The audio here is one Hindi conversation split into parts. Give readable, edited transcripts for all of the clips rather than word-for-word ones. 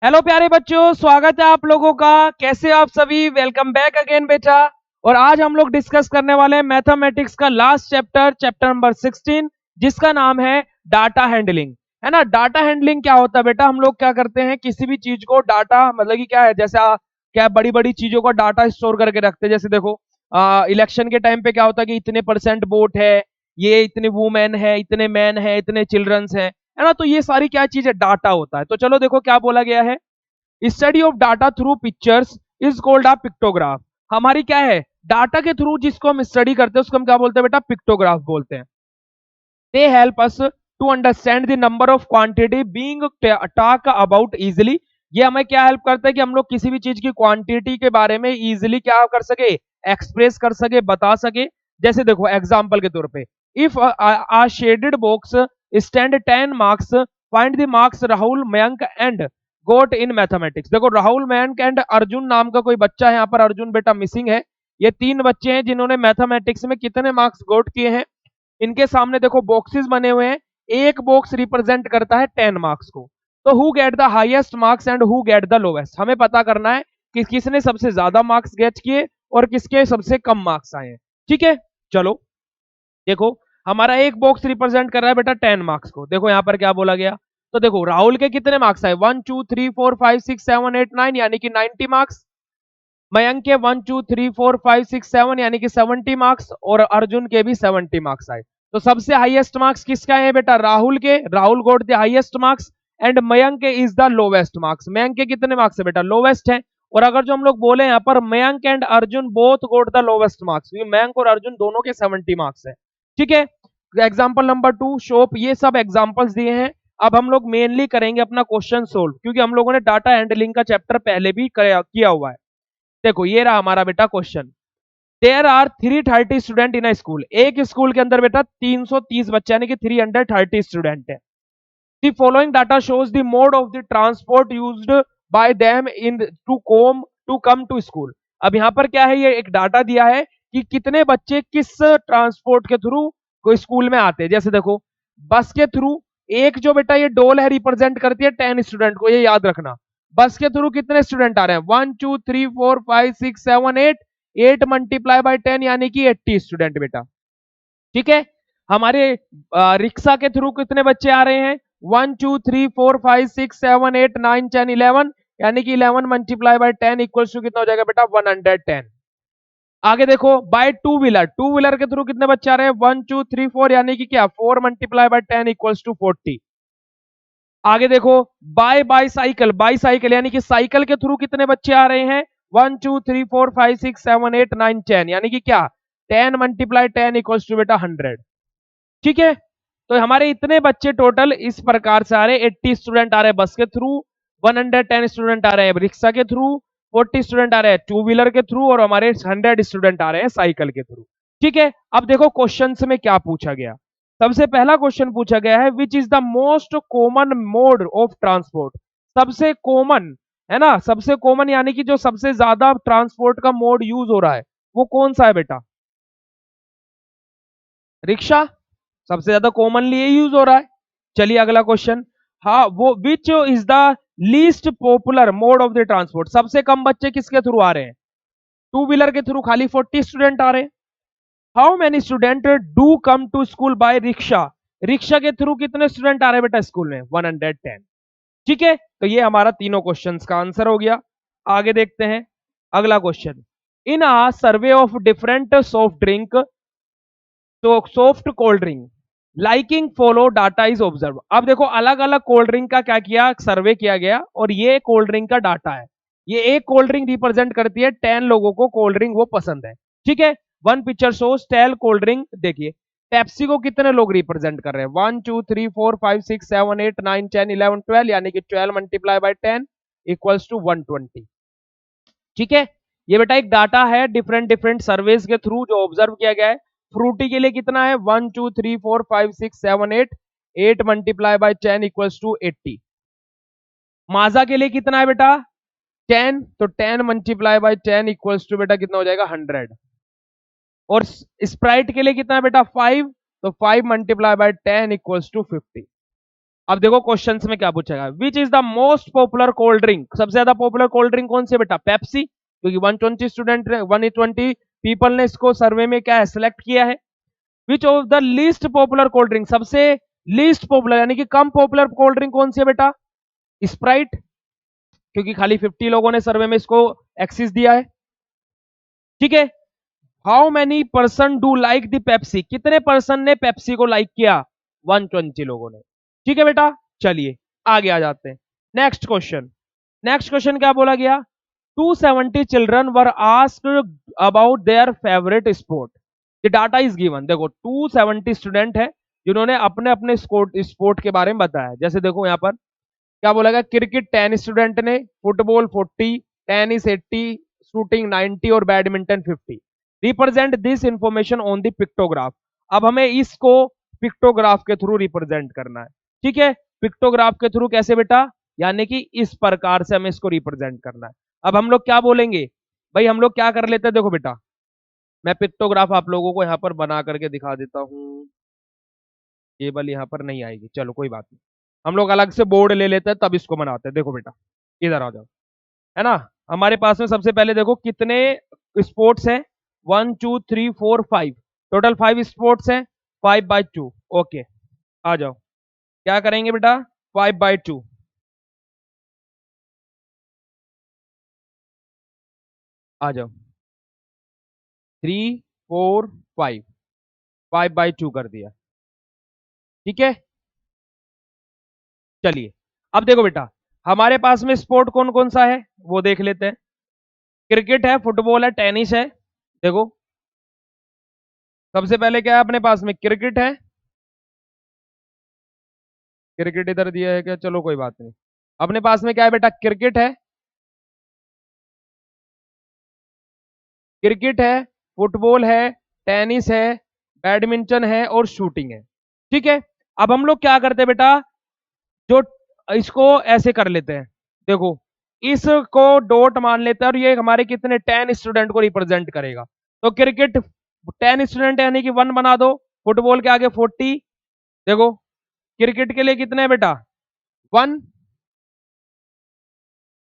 हेलो प्यारे बच्चों, स्वागत है आप लोगों का। कैसे आप सभी? वेलकम बैक अगेन बेटा। और आज हम लोग डिस्कस करने वाले हैं मैथमेटिक्स का लास्ट चैप्टर, चैप्टर नंबर 16, जिसका नाम है डाटा हैंडलिंग। है ना। डाटा हैंडलिंग क्या होता है बेटा? हम लोग क्या करते हैं, किसी भी चीज को डाटा मतलब कि क्या है, जैसे क्या बड़ी बड़ी चीजों का डाटा स्टोर करके रखते हैं। जैसे देखो, इलेक्शन के टाइम पे क्या होता है कि इतने परसेंट वोट है, ये इतने वुमेन है, इतने मैन है, इतने चिल्ड्रंस है ना। तो ये सारी क्या चीज है, डाटा होता है। तो चलो देखो क्या बोला गया है। Study of data through pictures is called a pictograph. हमारी क्या है, डाटा के थ्रू जिसको हम स्टडी करते हैं उसको हम क्या बोलते हैं बेटा? पिक्टोग्राफ बोलते हैं। They help us to understand the number of quantity being talk about easily. ये हमें क्या हेल्प करता है कि हम लोग किसी भी चीज की क्वांटिटी के बारे में इजिली क्या कर सके, एक्सप्रेस कर सके, बता सके। जैसे देखो एग्जांपल के तौर पे, if a shaded box stand 10 marks, find the marks Rahul, Mayank and got in mathematics. देखो राहुल, मयंक एंड अर्जुन नाम का कोई बच्चा है, यहाँ पर अर्जुन बेटा मिसिंग है। ये तीन बच्चे हैं जिन्होंने मैथमेटिक्स में कितने मार्क्स गोट किए हैं। इनके सामने देखो बॉक्सेस बने हुए हैं। एक बॉक्स रिप्रेजेंट करता है 10 मार्क्स को। तो who get the highest marks and who get the lowest, हमें पता करना है कि किसने सबसे ज्यादा मार्क्स गेट किए और किसके सबसे कम मार्क्स आए हैं। ठीक है, चलो देखो, हमारा एक बॉक्स रिप्रेजेंट कर रहा है बेटा 10 मार्क्स को। देखो यहां पर क्या बोला गया। तो देखो राहुल के कितने मार्क्स आए, 1 2 3 4 5 6 7 8 9, यानी कि 90 मार्क्स। मयंक के 1 2 3 4 5 6 7 यानी कि 70 मार्क्स, और अर्जुन के भी 70 मार्क्स आए। तो सबसे हाईएस्ट मार्क्स किसका है बेटा? राहुल के। Rahul got the highest marks and Mayank के is the lowest marks. Mayank के कितने मार्क्स है बेटा? लोवेस्ट है। और अगर जो हम लोग बोले यहाँ पर Mayank and Arjun both goat the lowest marks, Mayank और अर्जुन दोनों के 70 मार्क्स है। ठीक है। एग्जाम्पल नंबर 2 शोप, ये सब एग्जाम्पल्स दिए हैं। अब हम लोग मेनली करेंगे अपना क्वेश्चन सोल्व, क्योंकि हम लोगों ने डाटा हैंडलिंग का चैप्टर पहले भी किया हुआ है। देखो ये रहा हमारा बेटा question. There are 330 student in a school. एक स्कूल के अंदर बेटा 330 बच्चे यानी कि 330 स्टूडेंट है। The following data shows the mode of the transport used by them in to come to school. अब यहाँ पर क्या है, ये एक डाटा दिया है कि कितने बच्चे किस ट्रांसपोर्ट के थ्रू कोई स्कूल में आते हैं। जैसे देखो, बस के थ्रू, एक जो बेटा ये डोल है रिप्रेजेंट करती है 10 स्टूडेंट को, ये याद रखना। बस के थ्रू कितने स्टूडेंट आ रहे हैं? 1 2 3 4 5 6 7 8, 8 मल्टीप्लाई बाय 10 यानी कि 80 स्टूडेंट बेटा। ठीक है। हमारे रिक्शा के थ्रू कितने बच्चे आ रहे हैं? 1 2 3 4 5 6 7 8 9 10 11, यानी कि 11 मल्टीप्लाई बाय 10 इक्वल्स टू कितना हो जाएगा बेटा? 110। आगे देखो, by two wheeler, two wheeler के थ्रू कितने बच्चे आ रहे हैं? 1 2 3 4, यानी कि क्या 4 मल्टीप्लाई बाय 10 इक्वल्स टू 40। आगे देखो, by bicycle, bicycle यानी कि साइकिल के थ्रू कितने बच्चे आ रहे हैं? 1 2 3 4 5 6 7 8 9 10, यानी कि क्या 10 मल्टीप्लाई 10 इक्वल्स टू बेटा 100। ठीक है। तो हमारे इतने बच्चे टोटल इस प्रकार से आ रहे हैं। 80 स्टूडेंट आ रहे हैं बस के थ्रू, 110 स्टूडेंट आ रहे हैं रिक्शा के थ्रू, 40 स्टूडेंट आ रहे हैं टू व्हीलर के थ्रू, और हमारे 100 स्टूडेंट आ रहे हैं साइकिल के थ्रू। ठीक है। अब देखो क्वेश्चन में क्या पूछा गया। सबसे पहला क्वेश्चन पूछा गया है, which is the most common mode of transport. सबसे कॉमन, है ना, सबसे कॉमन यानी कि जो सबसे ज्यादा ट्रांसपोर्ट का मोड यूज हो रहा है वो कौन सा है बेटा? रिक्शा सबसे ज्यादा कॉमनली ये यूज हो रहा है। चलिए अगला क्वेश्चन। हाँ, वो which is the least popular mode of the transport. सबसे कम बच्चे किसके थ्रू आ रहे हैं? टू व्हीलर के थ्रू खाली 40 स्टूडेंट आ रहे हैं। How many student do come to school by rickshaw. Rickshaw के थ्रू कितने स्टूडेंट आ रहे हैं बेटा स्कूल में? 110। ठीक है। तो ये हमारा तीनों क्वेश्चंस का आंसर हो गया। आगे देखते हैं अगला question. In a survey of different soft drink, तो soft cold drink liking follow data is observe. अब देखो अलग अलग कोल्ड ड्रिंक का क्या किया, सर्वे किया गया, और ये कोल्ड ड्रिंक का डाटा है। ये एक कोल्ड ड्रिंक रिप्रेजेंट करती है 10 लोगों को कोल्ड ड्रिंक वो पसंद है। ठीक है। One picture shows tell cold drink. देखिए पेप्सी को कितने लोग रिप्रेजेंट कर रहे हैं? 1 2 3 4 5 6 7 8 9 10 11 12, यानी कि 12 मल्टीप्लाई बाय 10 इक्वल्स टू 120। ठीक है। ये बेटा एक डाटा है डिफरेंट डिफरेंट सर्वेस के थ्रू जो ऑब्जर्व किया गया है। फ्रूटी के लिए कितना है? 1 2 3 4 5 6 7 8, 8 मल्टीप्लाई बाय 10 इक्वल्स टू 80। माजा के लिए कितना है बेटा? 10, तो 10 मल्टीप्लाई बाय 10 इक्वल्स टू बेटा कितना हो जाएगा? 100। और स्प्राइट के लिए कितना है बेटा? 5, तो 5 मल्टीप्लाई बाय 10 इक्वल्स टू 50। अब देखो क्वेश्चंस में क्या पूछेगा, which is the most popular cold drink, सबसे ज्यादा पॉपुलर कोल्ड ड्रिंक कौन सी है बेटा, पेप्सी, क्योंकि 120 स्टूडेंट 120 पीपल ने इसको सर्वे में क्या है सिलेक्ट किया है। Which of the least popular cold drink, सबसे लीस्ट पॉपुलर यानी कि कम पॉपुलर कोल्ड ड्रिंक कौन सी है बेटा, स्प्राइट, क्योंकि खाली 50 लोगों ने सर्वे में इसको एक्सिस दिया है। ठीक है, how many person do like the Pepsi, कितने पर्सन ने पेप्सी को लाइक किया, 120 लोगों ने। ठीक है बेटा, चलिए आगे आ जाते हैं। नेक्स्ट क्वेश्चन, नेक्स्ट क्वेश्चन क्या बोला गया, 270 children were asked about their favourite sport, the data is given. देखो 270 स्टूडेंट है जिन्होंने अपने अपने स्पोर्ट के बारे में बताया। जैसे देखो यहाँ पर क्या बोला गया, क्रिकेट 10 स्टूडेंट ने, फुटबॉल 40, टेनिस 80, शूटिंग 90 और badminton 50। Represent this information on the pictograph. अब हमें इसको पिक्टोग्राफ के थ्रू रिप्रेजेंट करना है। ठीक है, पिक्टोग्राफ के थ्रू कैसे बेटा, यानी कि इस प्रकार से हमें इसको रिप्रेजेंट करना है। अब हम लोग क्या बोलेंगे भाई, हम लोग क्या कर लेते हैं, देखो बेटा मैं पिक्टोग्राफ आप लोगों को यहाँ पर बना करके दिखा देता हूँ। केबल यहाँ पर नहीं आएगी, चलो कोई बात नहीं, हम लोग अलग से बोर्ड ले लेते हैं तब इसको बनाते हैं। देखो बेटा इधर आ जाओ, है ना, हमारे पास में सबसे पहले देखो कितने स्पोर्ट्स हैं, 1 2 3 4 5, टोटल 5 स्पोर्ट्स हैं, 5/2। ओके, आ जाओ, क्या करेंगे बेटा, 5/2, आ जाओ, 3 4 5, 5/2 कर दिया। ठीक है, चलिए अब देखो बेटा हमारे पास में स्पोर्ट कौन कौन सा है वो देख लेते हैं। क्रिकेट है, फुटबॉल है, टेनिस है। देखो सबसे पहले क्या है अपने पास में, क्रिकेट है, क्रिकेट इधर दिया है क्या, चलो कोई बात नहीं, अपने पास में क्या है बेटा, क्रिकेट है, क्रिकेट है, फुटबॉल है, टेनिस है, बैडमिंटन है और शूटिंग है। ठीक है, अब हम लोग क्या करते हैं बेटा, जो इसको ऐसे कर लेते हैं, देखो इसको डॉट मान लेते हैं और ये हमारे कितने 10 स्टूडेंट को रिप्रेजेंट करेगा। तो क्रिकेट 10 स्टूडेंट यानी कि 1 बना दो, फुटबॉल के आगे 40, देखो क्रिकेट के लिए कितने है बेटा 1,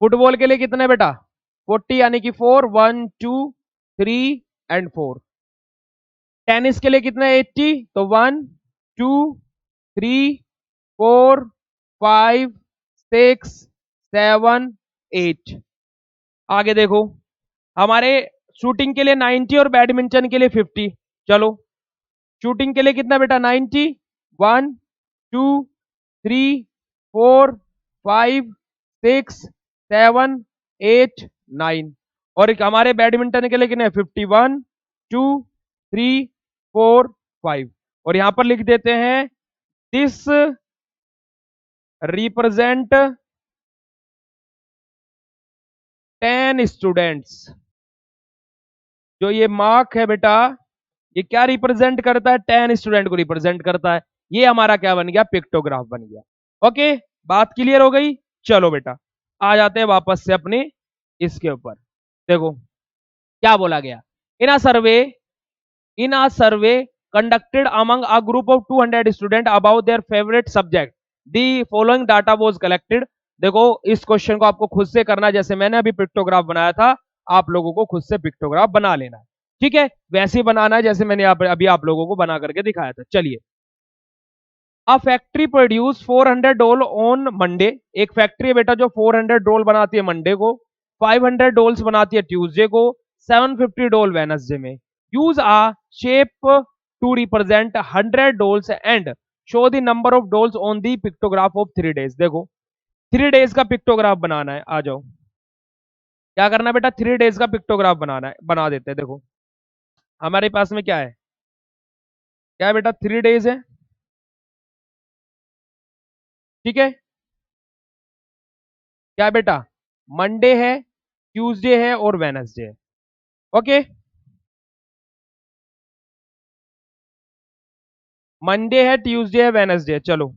फुटबॉल के लिए कितने बेटा 40 यानी कि 4, 1 2 3 एंड 4। टेनिस के लिए कितने 80, तो 1 2 3 4 5 6 7 8। आगे देखो हमारे शूटिंग के लिए 90 और बैडमिंटन के लिए 50। चलो शूटिंग के लिए कितना बेटा 90, 1 2 3 4 5 6 7 8 9। और एक हमारे बैडमिंटन के लिए कितने 51 2 3 4 5। और यहां पर लिख देते हैं दिस रिप्रेजेंट 10 स्टूडेंट्स। जो ये मार्क है बेटा ये क्या रिप्रेजेंट करता है, 10 स्टूडेंट को रिप्रेजेंट करता है। ये हमारा क्या बन गया, पिक्टोग्राफ बन गया। ओके, बात क्लियर हो गई। चलो बेटा आ जाते हैं वापस से अपने इसके ऊपर। देखो क्या बोला गया, इन अ सर्वे conducted among a group of 200 students about their favorite subject, the following data was collected। देखो इस क्वेश्चन को आपको खुद से करना है, जैसे मैंने अभी पिक्टोग्राफ बनाया था आप लोगों को खुद से पिक्टोग्राफ बना लेना है। ठीक है, वैसे ही बनाना है जैसे मैंने अभी आप लोगों को बना करके दिखाया था। चलिए, अ फैक्ट्री प्रोड्यूस 400 डोल ऑन मंडे, एक फैक्ट्री है बेटा जो 400 डोल बनाती है मंडे को, 500 डोल्स बनाती है ट्यूसडे को, 750 डोल वेनसडे में। Use a shape to represent 100 dolls and show the number of dolls on the pictograph of 3 days. देखो 3 डेज का पिक्टोग्राफ बनाना है, आ जाओ क्या करना है बेटा, 3 डेज का पिक्टोग्राफ बनाना है, बना देते हैं। देखो हमारे पास में क्या है, क्या है बेटा 3 डेज है। ठीक है, क्या बेटा मंडे है, ट्यूसडे है और वेनसडे है। ओके, मंडे है, ट्यूसडे है, वेनसडे है। चलो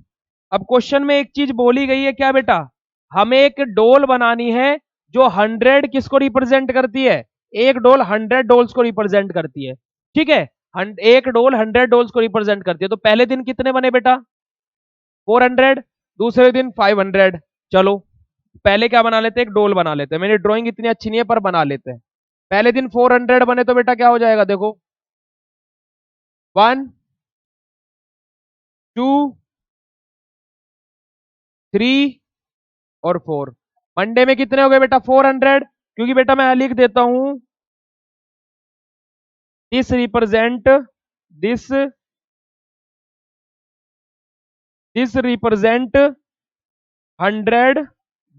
अब क्वेश्चन में एक चीज बोली गई है, क्या बेटा हमें एक डोल बनानी है जो 100 किसको रिप्रेजेंट करती है, एक डोल 100 डोल्स को रिप्रेजेंट करती है। ठीक है, एक डोल 100 डोल्स को रिप्रेजेंट करती है। तो पहले दिन कितने बने बेटा 400, दूसरे दिन 500। चलो पहले क्या बना लेते हैं, एक डोल बना लेते हैं। मेरी ड्राइंग इतनी अच्छी नहीं है पर बना लेते हैं। पहले दिन 400 बने तो बेटा क्या हो जाएगा, देखो 1 2 3 और 4। मंडे में कितने हो गए बेटा, 400। क्योंकि बेटा मैं लिख देता हूं, this represent this this represent 100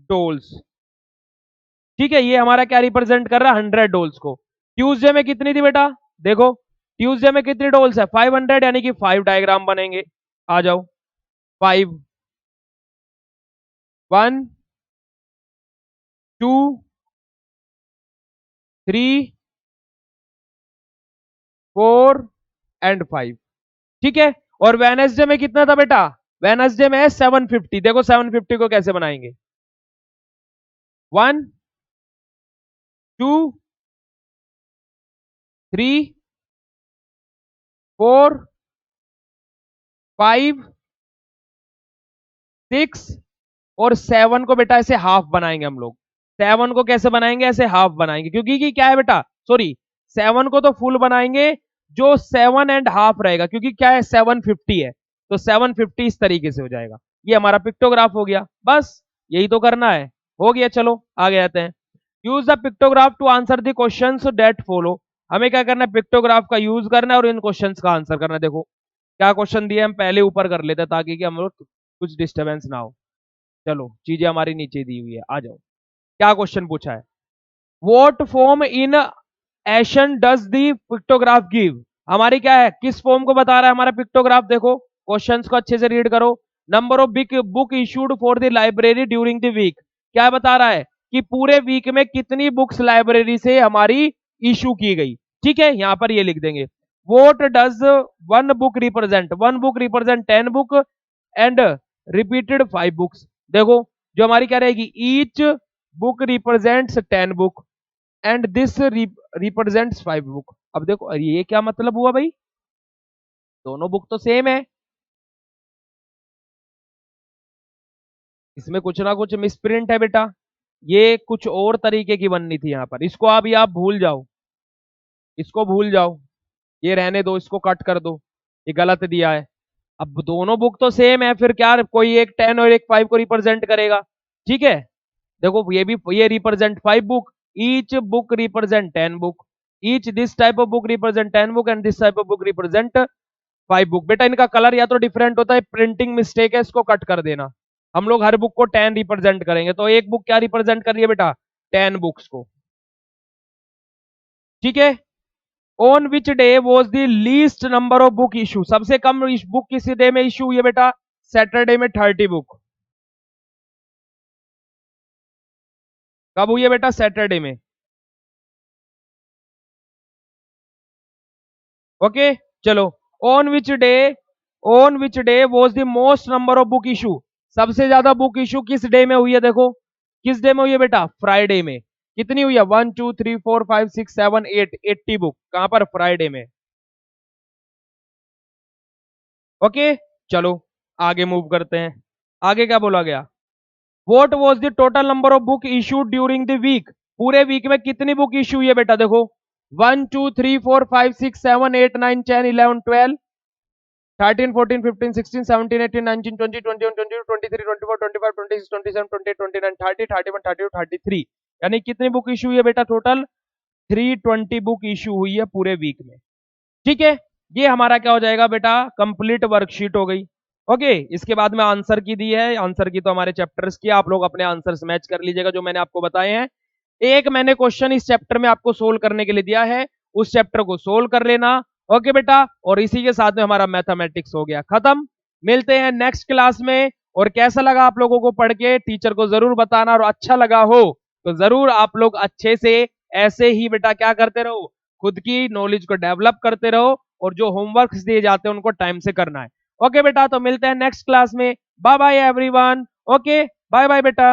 doles. ठीक है, ये हमारा क्या रिप्रेजेंट कर रहा है, 100 डोल्स को। ट्यूसडे में कितनी थी बेटा, देखो ट्यूसडे में कितनी डोल्स है, 500, यानी कि 5 डायग्राम बनेंगे। आ जाओ, 5 1 2 3 4 एंड 5। ठीक है, और वेनसडे में कितना था बेटा, वेनसडे में है 750। देखो 750 को कैसे बनाएंगे, 1 2 3 4 5 6 और 7 को बेटा ऐसे हाफ बनाएंगे हम लोग। 7 को कैसे बनाएंगे, ऐसे हाफ बनाएंगे, क्योंकि कि क्या है बेटा, सॉरी 7 को तो फुल बनाएंगे, जो 7.5 रहेगा, क्योंकि क्या है 750 है, तो 750 इस तरीके से हो जाएगा। ये हमारा पिक्टोग्राफ हो गया, बस यही तो करना है। हो गया, चलो आगे आते हैं। Use the pictograph to answer the questions that follow. हमें क्या करना है, पिक्टोग्राफ का यूज करना है और इन क्वेश्चंस का आंसर करना है। देखो क्या क्वेश्चन दिए, हम पहले ऊपर कर लेते हैं ताकि कि हम लोग कुछ डिस्टर्बेंस ना हो। चलो चीजें हमारी नीचे दी हुई है, आ जाओ। क्या क्वेश्चन पूछा है, what information does the pictograph give. हमारी क्या है, किस फॉर्म को बता रहा है हमारा पिक्टोग्राफ। देखो क्वेश्चंस को अच्छे से रीड करो। Number of book issued for the library during the week. क्या बता रहा है कि पूरे वीक में कितनी बुक्स लाइब्रेरी से हमारी इशू की गई। ठीक है, यहां पर ये लिख देंगे, what does one book represent, one book represent 10 book and repeated 5 books. देखो जो हमारी क्या रहेगी, each book represents 10 book and this represents 5 book. अब देखो अरे ये क्या मतलब हुआ भाई, दोनों बुक तो सेम है, इसमें कुछ ना कुछ मिसप्रिंट है बेटा। ये कुछ और तरीके की बननी थी यहाँ पर, इसको अभी आप भूल जाओ, इसको भूल जाओ, ये रहने दो, इसको कट कर दो, ये गलत दिया है। अब दोनों बुक तो सेम है, फिर क्या कोई एक 10 और एक 5 को रिप्रेजेंट करेगा। ठीक है, देखो ये भी, ये represent 5 book, each book represent 10 book, each this type of book represent 10 book and this type of book represent 5 book. बेटा इनका कलर या तो डिफरेंट होता है, प्रिंटिंग मिस्टेक है, इसको कट कर देना। हम लोग हर बुक को 10 रिप्रेजेंट करेंगे, तो एक बुक क्या रिप्रेजेंट कर रही है बेटा, 10 बुक्स को। ठीक है, on which day was the least number of book issue, सबसे कम बुक किस डे में इशू हुई है बेटा, सैटरडे में 30 बुक। कब हुई है बेटा, सैटरडे में। ओके चलो, on which day, on which day was the most number of book issue, सबसे ज्यादा बुक इशू किस डे में हुई है। देखो किस डे में हुई है बेटा, फ्राइडे में। कितनी हुई है, 1 2 3 4 5 6 7 8, 80 बुक। कहां पर, फ्राइडे में। ओके चलो आगे मूव करते हैं। आगे क्या बोला गया, what was the total number of book issued during the week, पूरे वीक में कितनी बुक इशू हुई है बेटा। देखो 1 2 3 4 5 6 7 8 9 10 11 12 13 14 15 16 17 18 19 20 21 22 23 24 25 26 27 28 29 30 यानी कितनी बुक इशू हुई है बेटा, टोटल 320 बुक इशू हुई है पूरे वीक में। ठीक है, ये हमारा क्या हो जाएगा बेटा, कंप्लीट वर्कशीट हो गई। ओके, इसके बाद में आंसर की दी है, आंसर की तो हमारे चैप्टर्स की, आप लोग अपने आंसर्स मैच कर लीजिएगा जो मैंने आपको बताए हैं। एक मैंने क्वेश्चन इस चैप्टर में आपको सोल्व करने के लिए दिया है, उस चैप्टर को सोल्व कर लेना। ओके बेटा, और इसी के साथ में हमारा मैथमेटिक्स हो गया खत्म। मिलते हैं नेक्स्ट क्लास में, और कैसा लगा आप लोगों को पढ़ के टीचर को जरूर बताना, और अच्छा लगा हो तो जरूर आप लोग अच्छे से ऐसे ही बेटा क्या करते रहो, खुद की नॉलेज को डेवलप करते रहो, और जो होमवर्क दिए जाते हैं उनको टाइम से करना है। ओके बेटा, तो मिलते हैं नेक्स्ट क्लास में। Bye bye everyone. Okay bye bye बेटा।